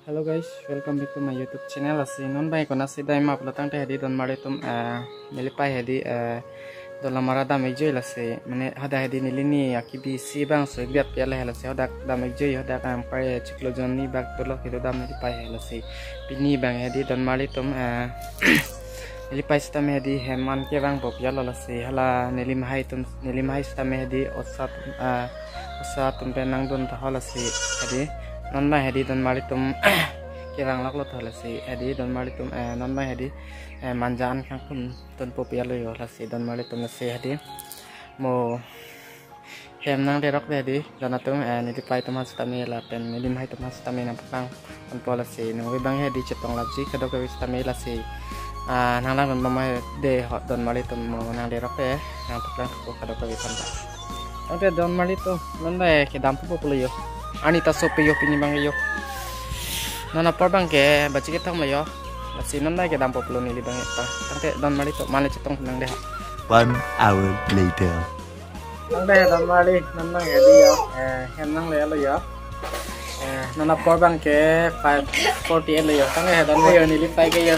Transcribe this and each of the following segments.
Hello guys, welcome back to my YouTube channel. Asi non bai kona sidai ma pelatang teh hadi don mare tum nilipai hadi dola mara da mejoy lase mane hada hadi nilini akibi si bang so biat piala helase hada da mejoy hada kam pai ciklojon ni bak tolo hido da nilipai helase bini bang hadi don mare tum nilipai stam hadi heman ke bang pop yalo lase hala nilimahai stam hadi osat tum penang don taholase hadi non mai hadi don mari tum kirang lak lo thola si hadi don mari tum non mai hadi manjan khang tum ton popia lo yo la si don mari tum si hadi mo hem nang de rok de hadi don tum ni di pai tum stami la pen ni lim hai tum stami na pang on pola si no wi bang hadi chetong la ji kado ko stami la si nang lang don mama de hot don mari tum mo nang de rok e nang pang ko kado ko wi pan ta oke don mari tum non dai ke dam popolo yo Anita sope yo pini bang yo nana por bang ke baci kita mah yo masih nanda ke dampo pelun ini bang eta tante don mari to mana cetong nang deh 1 hour later nang deh don mari nanda ya dia hen nang le lo yo nana por bang ke 548 lo yo tang don yo ni lipai ke yo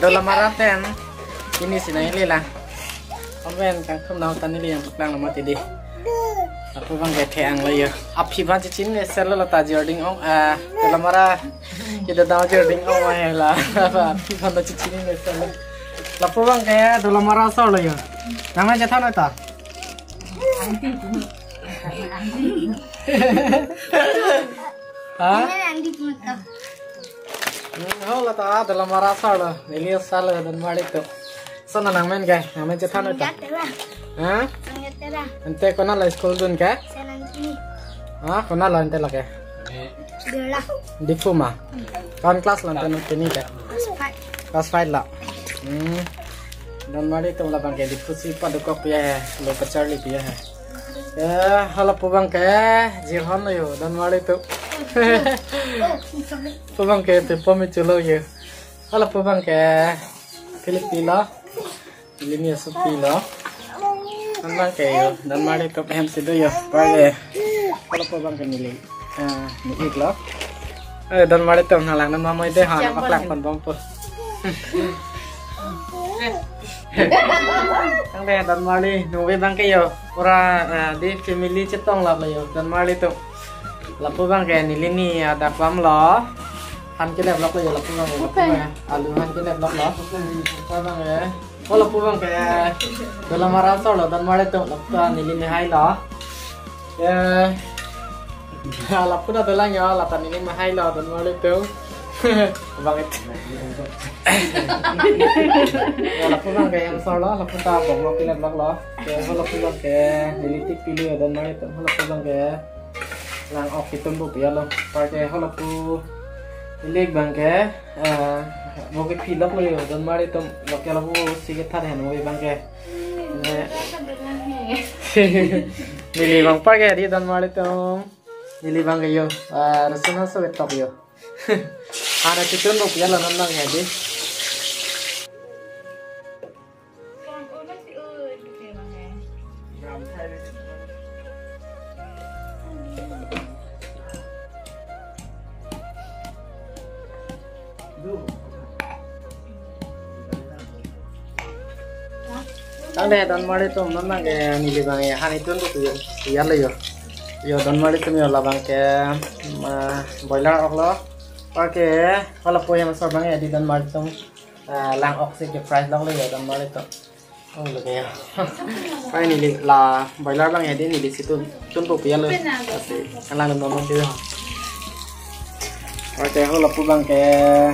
dola maraten ini sinai li lah omben kang khum nau tan ni yang tukang lamati di aku bang kayak yang layu api banci cini selalu letak jording ong dalam mara kita tahu jording ong lah api banci cini selalu lapu bang kayak dalam mara asal layu jangan jatuh nota oh letak dalam mara asal lah ini asal dan mari tu sana nang main kayak nang jatuh nota hah ente kona la school dun ka kona la ente la ke diploma kan class la ente ni ka class 5 la dan mari tu la bang ke dipusi pa do ko ya lo ka charlie pia hala pu bang ke jirhon yo dan mari tu pu bang ke te pomi chulo yo hala pu bang ke Filipina ini asupila nambang kayo dan mari ko hem sido yo pare kalau po bang kanili ni iglo dan mari to halang nan mamoy de ha paklak pan bom po ang de dan mari nuwi bang kayo ora di family cetong la yo dan mari to lapo bang kay nili ni ada pam lo han kilep lok yo lapo bang alu han kilep lok lo bang ya kalau pulang kayak dalam marasa lo dan mari tuh lakukan ini mahai lo ya lakukan adalah ya latan ini mahai lo dan mari tuh banget ya lakukan kayak yang solo lakukan bong lo pilih blok lo ya kalau pulang kayak nilitik pilih dan mari tuh kalau pulang kayak lang off itu bu ya lo pakai kalau pu pilih bang kayak mau ke pilok lo dan mari tuh lokal aku sikit tahan mau bang ke nili bang pakai di dan mari tuh nili bang ke yo rasanya so betul yo ada cincin lo piala nonton ya di Tang deh don mari tuh nonton kayak nili bang ya han itu tuh ya lo yo don mari tuh yo labang kayak boiler ok lo pakai kalau punya masuk bang ya di don mari tuh lang ok sih ke price lo yo don mari tuh oh lo kayak pakai nili lah boiler bang ya di nili situ tuh ya lo kasih lang nonton juga pakai kalau bang kayak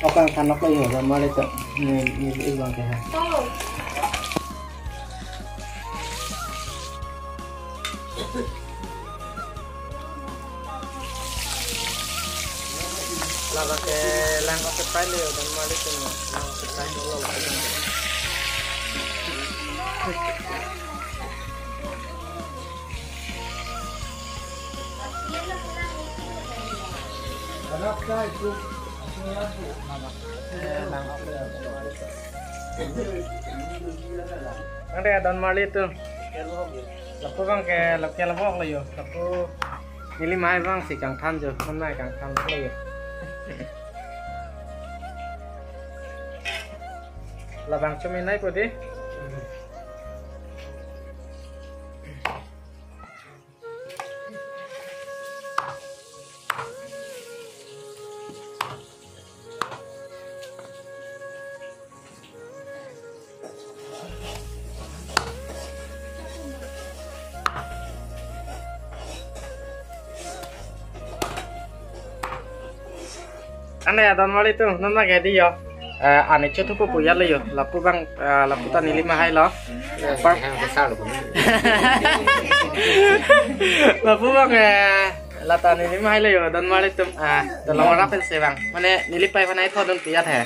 ok kan ok lo yo don mari tuh nili bang kayak lah pakai lang oke file dan malik ini lang oke file lo ada don malik tuh lapu bang ke lapnya lapok lo yo lapu Ini mai bang si kang tham jo, non mai kang tham lagi. Lah bang cuma naik putih. Ane ya don mali tu non ma gedi yo ane chotu pu pu yale yo lapu bang lapu ta nili ma hai lo lapu bang lata nili ma hai le yo don mali tu don lo ra pen se bang mane nili pai panai tho don piyat hai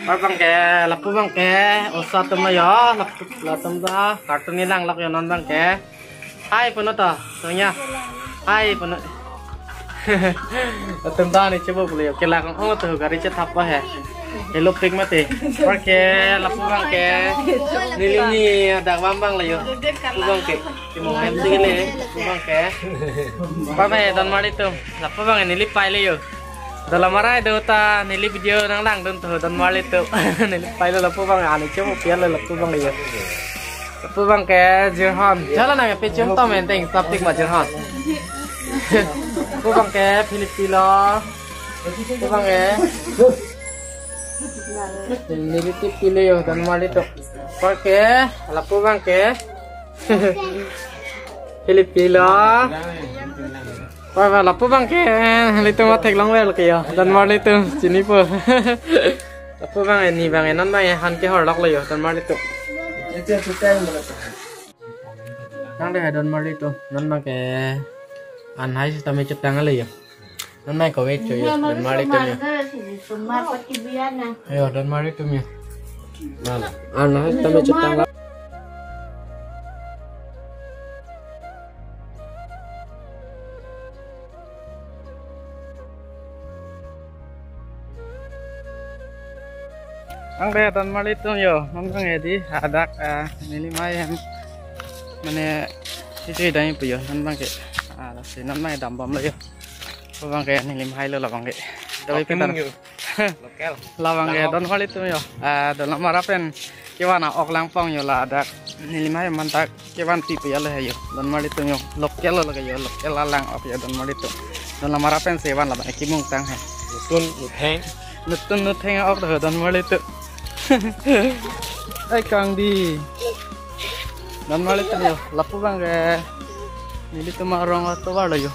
par bang ke lapu bang ke osa tum yo lapu la tum da kartun ni lang lak yo non bang ke hai puno ta sonya hai puno tầm ta này chưa bao giờ cái là con không từ cái chất thấp quá hè cái lốp pin mà thì có cái là phun băng cái đi đi đặc băng là gì phun băng cái một em gì này phun băng cái ba mẹ đón mà đi tôm là phun băng này lip pai lấy rồi là marai đâu ta này lip video đang đang đơn thờ đón mà đi tôm này lip pai là phun băng này chưa một phía là phun băng này phun băng cái dương hòn chắc là này cái chương tao mình tình tập tích mà dương hòn cô băng ké Philippines cô băng ké negatif pilih dan mal itu pakai lapu bang ké Philippines và lapu bang ké itu mah tek long wel kaya dan mal itu sini po lapu bang ini bang nan bang han ke hor lok le yo dan mal itu nang deh dan mal itu nan bang ké anh hãy tao mới chụp đăng cái gì vậy? Hôm nay có biết chơi đơn mari tụi mình. Ayo đơn mari tụi mình. Anh hãy tao mới chụp đăng lắm. Ang deh đơn mari tụi mình. Hôm nay đi ada nili mai em mana itu dah yang punya kan bang ke si non mai dam bomเลยbang ke ni lim hai lo la bang ke tapi kita la bang ke don hal itu yo dalam marapen kewana ok lang pong yo la ada ni lim hai mantak kewan tipe ya le yo don mal itu yo lokal lo yo lokal lang op ya don mal itu dalam marapen sewan la bang kimung tang hai nutun nuteng ok don mal itu ai kang di dan malit yo lapu bang ke ini tuh marong atau apa yo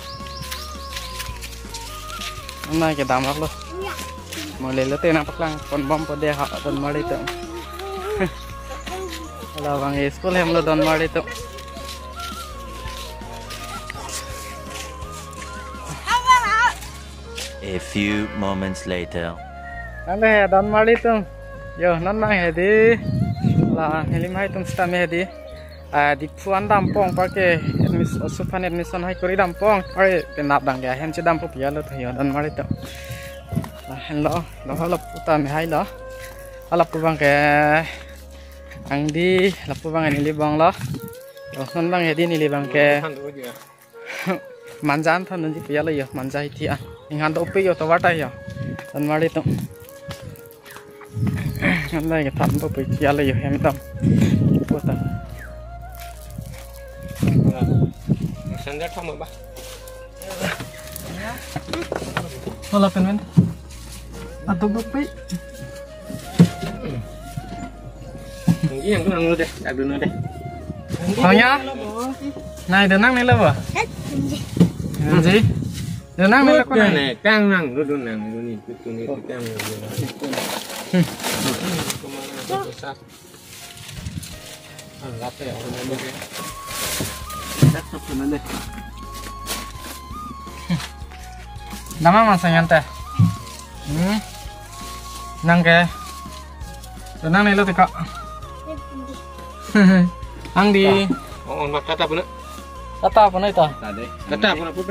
nah kita damak lo mulai lo tenang paklang pon bom pada hak dan malit tuh kalau bang school hem lo dan malit tuh A few moments later. ane dan malit tuh yo nan mang hedi lah helim hai tum sta me hedi di puan dampong pakai supan admission hai kori dampong ore penap dang ya hem che dampo pia lo thayo dan mari to hello lo lo puta me hai lo ala pu bang ke ang di la pu bang ni li bang lo non bang he di ni li bang ke manjan thon ni pia lo yo manja hi ti a ingan to pe yo to wata yo dan mari to ngan lai ke tham to pe pia lo yo hem tam puta Sandal sama bah. Hola penmen. Atau bupi. Ini yang tu nang deh, tak dulu deh. Soalnya, nah denang nih lah bah. Nanti, denang nih lah kau nih. Kang nang, dulu nang, dulu ni, itu ni, itu kang. Latte ya, orang ni. Laptop tu mana? Nama masanya teh. Nang ke. Nang nih lo teka. Ang di. Oh, mak kata apa nak? Kata apa nih ta? Kata apa nak pun